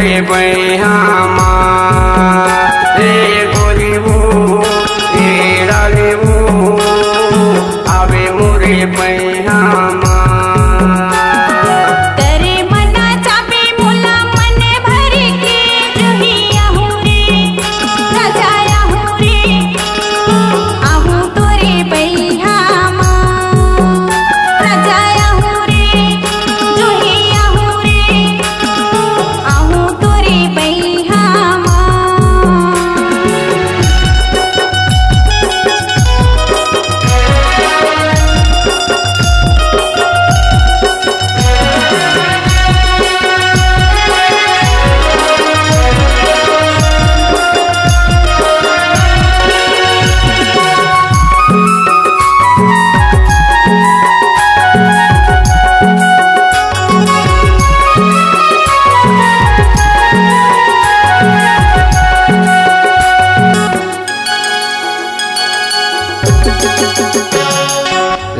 मोरे बैहामा रे गोरी वो ए डाले वो आवे मोरे बैहामा।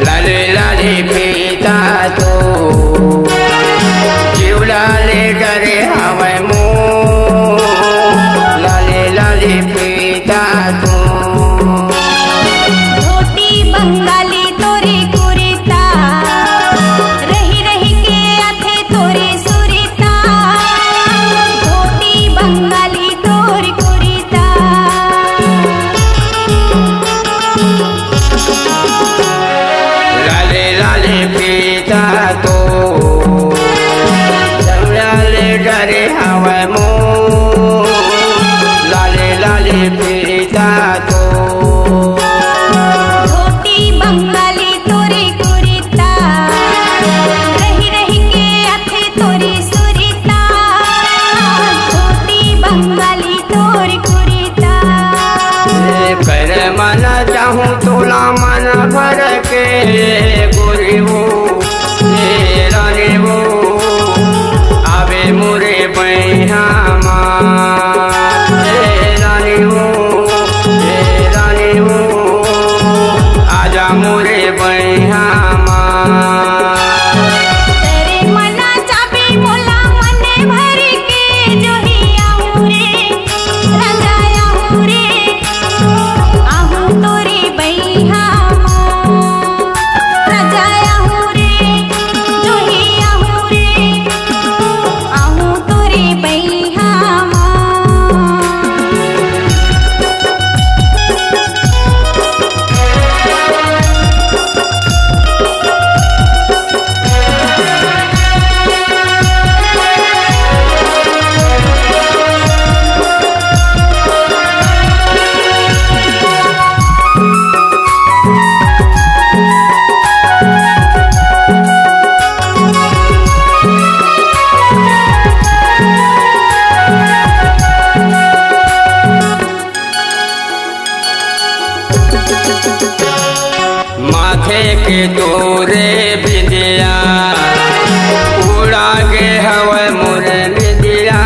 लाले लाले पीता तो जीवलाले डरे हवे मो लाले लाले पीता तो धोती बंगाली तोरे कुरीता रही रही के आथे तोरे सुरीता धोती बंगाली तोरे कुरीता लाले लाले पीता तो जीवलाले डरे हवे मो लाले लाले पीता तो धोती बंगाली तोरे कुरीता रही रही के आथे तोरे सुरीता धोती बंगाली तोरे कुरीता कर मन चाहूँ तोला मन भर के गोरी वो ए रानी वो आवे मोरे बैहामा ए रानी वो आजा मोरे बैहामा। तेरे मना चाबी मोला मने भर के जोही आहू रे राजा आहू रे आहू तोरे बैहामा राजा आहू रे जोही आहू रे आहू तोरे बैहामा। माथे के तोरे बिंदिया उड़ा के हवा मोरे बिंदिया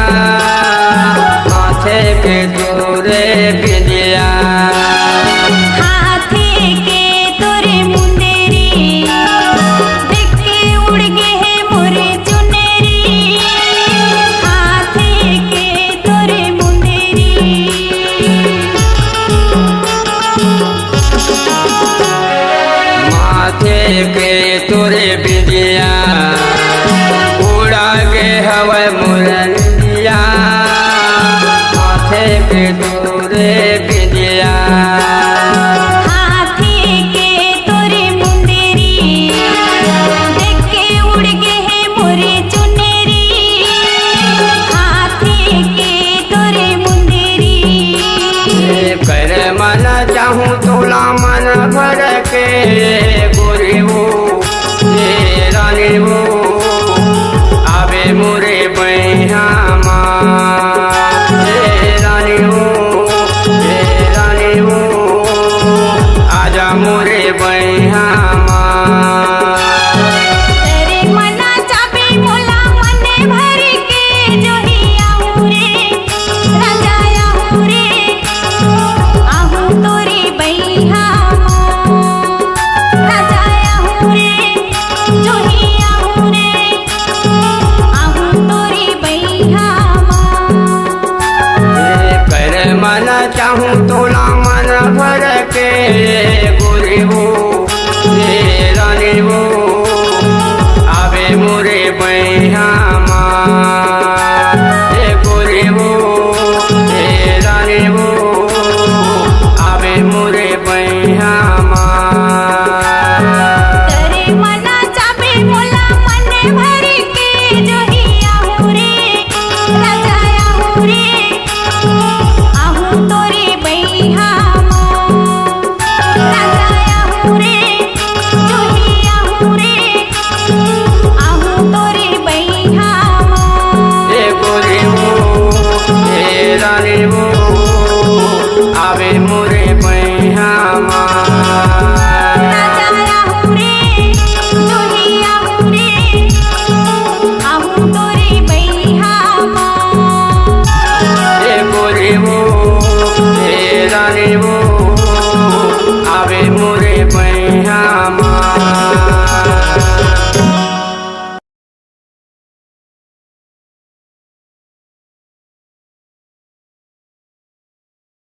माथे के तोरे बिंदिया हाथे के तोरे मुंदेरी देख के उड़ गे है मोरे चुनेरी हाथे के तोरे मुंदेरी माथे के तोरे बिंदिया उड़ा के हवा मोरे बिंदिया माथे के तोरे बिंदिया हाथे के तोरे मुंदेरी देख के उड़ गे है मोरे चुनेरी हाथे के तोरे मुंदेरी कर मन चाहूँ तोला मन भर के गोरी वो ए रानी वो आवे मोरे बैहामा ए रानी वो चाहूँ तोला मन भर के गोरी वो ये रानी वो आवे मोरे बैहा ये गोरी वो ये रानी वो आवे मोरे बैहा तरे मना चाबे मोला मन भर के जोही आहू रे राजा आहू रे आहू तोरे बैहा राजा आहू रे जोही आहू रे आहू तोरे बैहा ये गोरी वो ये रानी वो आवे मोरे बैहा राजा आहू रे जोही आहू रे आहू तोरे बैहा ये गोरी वो ये रानी वो आवे